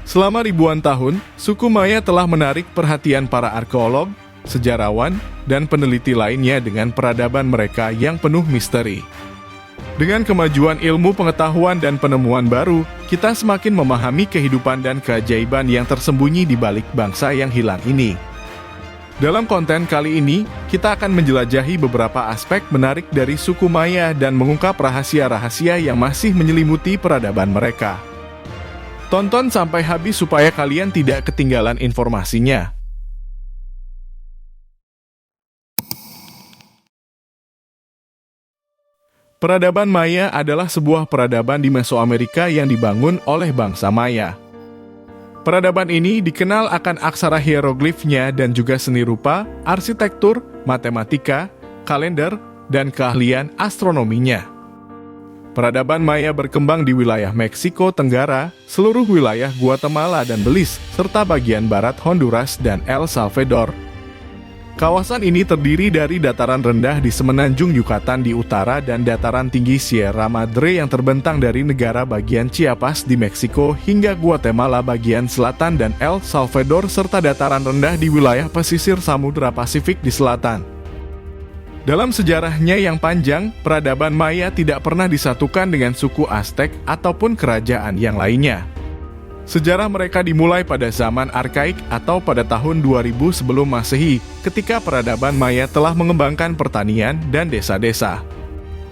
Selama ribuan tahun, suku Maya telah menarik perhatian para arkeolog, sejarawan, dan peneliti lainnya dengan peradaban mereka yang penuh misteri. Dengan kemajuan ilmu pengetahuan dan penemuan baru, kita semakin memahami kehidupan dan keajaiban yang tersembunyi di balik bangsa yang hilang ini. Dalam konten kali ini, kita akan menjelajahi beberapa aspek menarik dari suku Maya dan mengungkap rahasia-rahasia yang masih menyelimuti peradaban mereka. Tonton sampai habis supaya kalian tidak ketinggalan informasinya. Peradaban Maya adalah sebuah peradaban di Mesoamerika yang dibangun oleh bangsa Maya. Peradaban ini dikenal akan aksara hieroglifnya dan juga seni rupa, arsitektur, matematika, kalender, dan keahlian astronominya. Peradaban Maya berkembang di wilayah Meksiko Tenggara, seluruh wilayah Guatemala dan Belize, serta bagian barat Honduras dan El Salvador. Kawasan ini terdiri dari dataran rendah di semenanjung Yucatan di utara dan dataran tinggi Sierra Madre yang terbentang dari negara bagian Chiapas di Meksiko hingga Guatemala bagian selatan dan El Salvador serta dataran rendah di wilayah pesisir Samudra Pasifik di selatan. Dalam sejarahnya yang panjang, peradaban Maya tidak pernah disatukan dengan suku Aztec ataupun kerajaan yang lainnya. Sejarah mereka dimulai pada zaman arkaik atau pada tahun 2000 sebelum Masehi, ketika peradaban Maya telah mengembangkan pertanian dan desa-desa.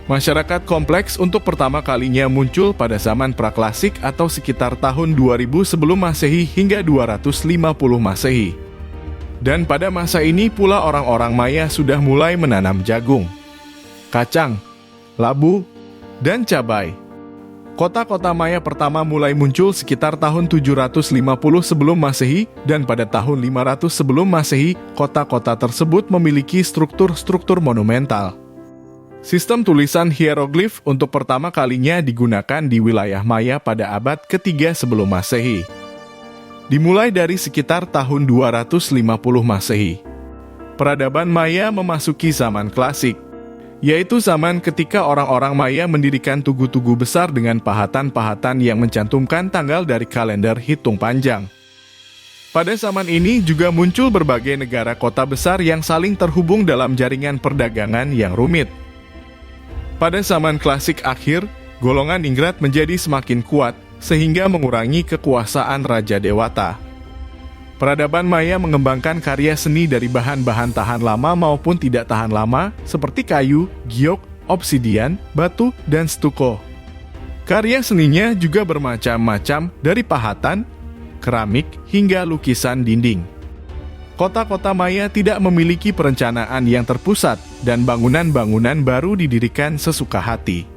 Masyarakat kompleks untuk pertama kalinya muncul pada zaman praklasik atau sekitar tahun 2000 sebelum Masehi hingga 250 Masehi. Dan pada masa ini pula orang-orang Maya sudah mulai menanam jagung, kacang, labu, dan cabai. Kota-kota Maya pertama mulai muncul sekitar tahun 750 sebelum Masehi, dan pada tahun 500 sebelum Masehi, kota-kota tersebut memiliki struktur-struktur monumental. Sistem tulisan hieroglif untuk pertama kalinya digunakan di wilayah Maya pada abad ketiga sebelum Masehi. Dimulai dari sekitar tahun 250 Masehi. Peradaban Maya memasuki zaman klasik, yaitu zaman ketika orang-orang Maya mendirikan tugu-tugu besar dengan pahatan-pahatan yang mencantumkan tanggal dari kalender hitung panjang. Pada zaman ini juga muncul berbagai negara kota besar yang saling terhubung dalam jaringan perdagangan yang rumit. Pada zaman klasik akhir, golongan ningrat menjadi semakin kuat sehingga mengurangi kekuasaan Raja Dewata. Peradaban Maya mengembangkan karya seni dari bahan-bahan tahan lama maupun tidak tahan lama seperti kayu, giok, obsidian, batu, dan stuko. Karya seninya juga bermacam-macam dari pahatan, keramik, hingga lukisan dinding. Kota-kota Maya tidak memiliki perencanaan yang terpusat dan bangunan-bangunan baru didirikan sesuka hati.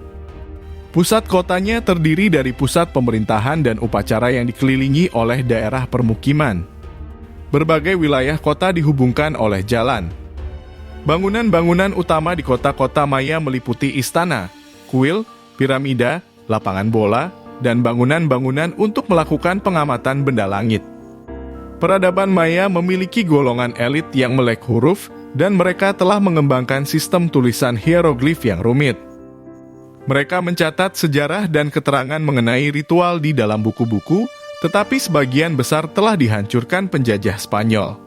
Pusat kotanya terdiri dari pusat pemerintahan dan upacara yang dikelilingi oleh daerah permukiman. Berbagai wilayah kota dihubungkan oleh jalan. Bangunan-bangunan utama di kota-kota Maya meliputi istana, kuil, piramida, lapangan bola, dan bangunan-bangunan untuk melakukan pengamatan benda langit. Peradaban Maya memiliki golongan elit yang melek huruf, dan mereka telah mengembangkan sistem tulisan hieroglif yang rumit. Mereka mencatat sejarah dan keterangan mengenai ritual di dalam buku-buku, tetapi sebagian besar telah dihancurkan penjajah Spanyol.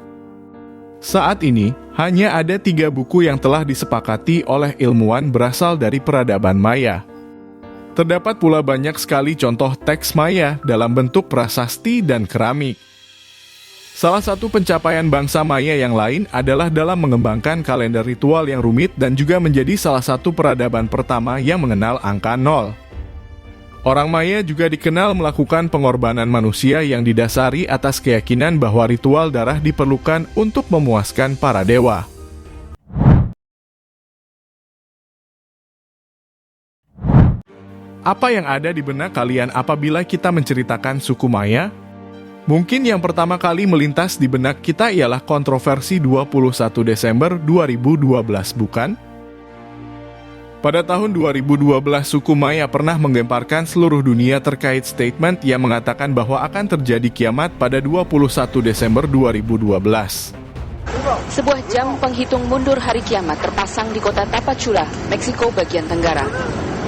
Saat ini, hanya ada 3 buku yang telah disepakati oleh ilmuwan berasal dari peradaban Maya. Terdapat pula banyak sekali contoh teks Maya dalam bentuk prasasti dan keramik. Salah satu pencapaian bangsa Maya yang lain adalah dalam mengembangkan kalender ritual yang rumit dan juga menjadi salah satu peradaban pertama yang mengenal angka 0. Orang Maya juga dikenal melakukan pengorbanan manusia yang didasari atas keyakinan bahwa ritual darah diperlukan untuk memuaskan para dewa. Apa yang ada di benak kalian apabila kita menceritakan suku Maya? Mungkin yang pertama kali melintas di benak kita ialah kontroversi 21 Desember 2012, bukan? Pada tahun 2012, suku Maya pernah menggemparkan seluruh dunia terkait statement yang mengatakan bahwa akan terjadi kiamat pada 21 Desember 2012. Sebuah jam penghitung mundur hari kiamat terpasang di kota Tapachula, Meksiko bagian tenggara.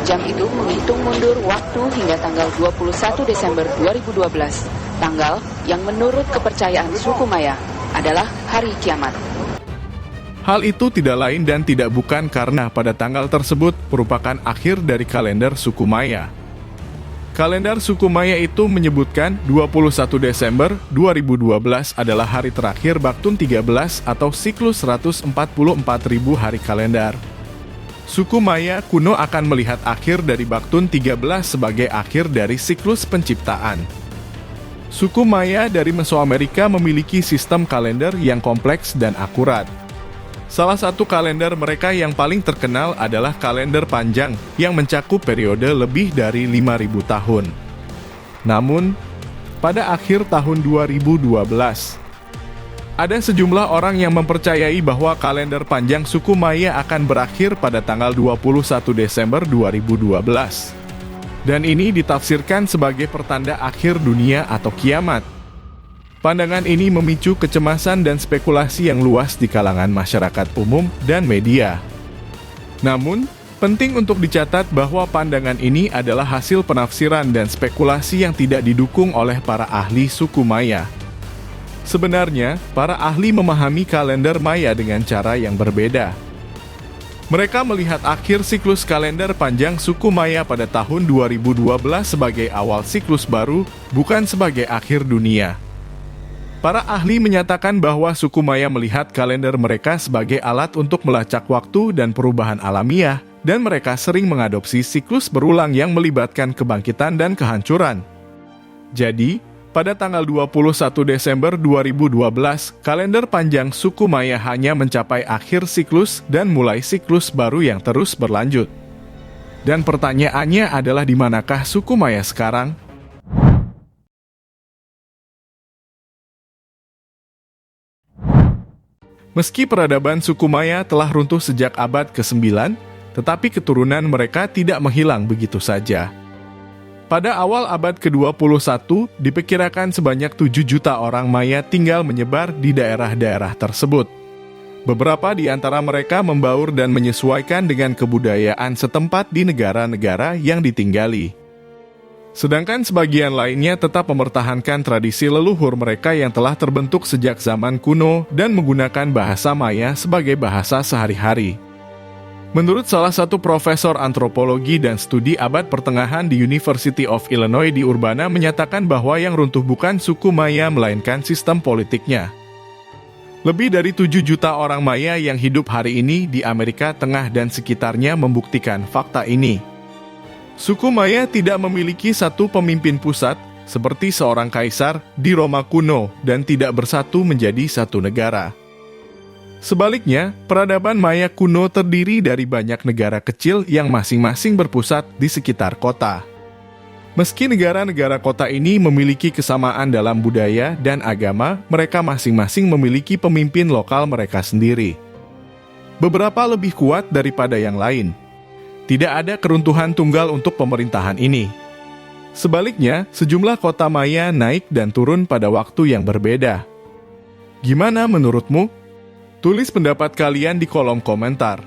Jam itu menghitung mundur waktu hingga tanggal 21 Desember 2012. tanggal yang menurut kepercayaan suku Maya adalah hari kiamat. Hal itu tidak lain dan tidak bukan karena pada tanggal tersebut merupakan akhir dari kalender suku Maya. Kalender suku Maya itu menyebutkan 21 Desember 2012 adalah hari terakhir Baktun 13 atau siklus 144.000 hari kalender. Suku Maya kuno akan melihat akhir dari Baktun 13 sebagai akhir dari siklus penciptaan. Suku Maya dari Mesoamerika memiliki sistem kalender yang kompleks dan akurat. Salah satu kalender mereka yang paling terkenal adalah kalender panjang yang mencakup periode lebih dari 5.000 tahun. Namun, pada akhir tahun 2012, ada sejumlah orang yang mempercayai bahwa kalender panjang suku Maya akan berakhir pada tanggal 21 Desember 2012. Dan ini ditafsirkan sebagai pertanda akhir dunia atau kiamat. Pandangan ini memicu kecemasan dan spekulasi yang luas di kalangan masyarakat umum dan media. Namun, penting untuk dicatat bahwa pandangan ini adalah hasil penafsiran dan spekulasi yang tidak didukung oleh para ahli suku Maya. Sebenarnya, para ahli memahami kalender Maya dengan cara yang berbeda. Mereka melihat akhir siklus kalender panjang suku Maya pada tahun 2012 sebagai awal siklus baru, bukan sebagai akhir dunia. Para ahli menyatakan bahwa suku Maya melihat kalender mereka sebagai alat untuk melacak waktu dan perubahan alamiah, dan mereka sering mengadopsi siklus berulang yang melibatkan kebangkitan dan kehancuran. Jadi, pada tanggal 21 Desember 2012, kalender panjang suku Maya hanya mencapai akhir siklus dan mulai siklus baru yang terus berlanjut. Dan pertanyaannya adalah di manakah suku Maya sekarang? Meski peradaban suku Maya telah runtuh sejak abad ke-9, tetapi keturunan mereka tidak menghilang begitu saja. Pada awal abad ke-21, diperkirakan sebanyak 7 juta orang Maya tinggal menyebar di daerah-daerah tersebut. Beberapa di antara mereka membaur dan menyesuaikan dengan kebudayaan setempat di negara-negara yang ditinggali. Sedangkan sebagian lainnya tetap mempertahankan tradisi leluhur mereka yang telah terbentuk sejak zaman kuno dan menggunakan bahasa Maya sebagai bahasa sehari-hari. Menurut salah satu profesor antropologi dan studi abad pertengahan di University of Illinois di Urbana menyatakan bahwa yang runtuh bukan suku Maya melainkan sistem politiknya. Lebih dari 7 juta orang Maya yang hidup hari ini di Amerika Tengah dan sekitarnya membuktikan fakta ini. Suku Maya tidak memiliki satu pemimpin pusat seperti seorang kaisar di Roma kuno dan tidak bersatu menjadi satu negara. Sebaliknya, peradaban Maya kuno terdiri dari banyak negara kecil yang masing-masing berpusat di sekitar kota. Meski negara-negara kota ini memiliki kesamaan dalam budaya dan agama, mereka masing-masing memiliki pemimpin lokal mereka sendiri. Beberapa lebih kuat daripada yang lain. Tidak ada keruntuhan tunggal untuk pemerintahan ini. Sebaliknya, sejumlah kota Maya naik dan turun pada waktu yang berbeda. Gimana menurutmu? Tulis pendapat kalian di kolom komentar.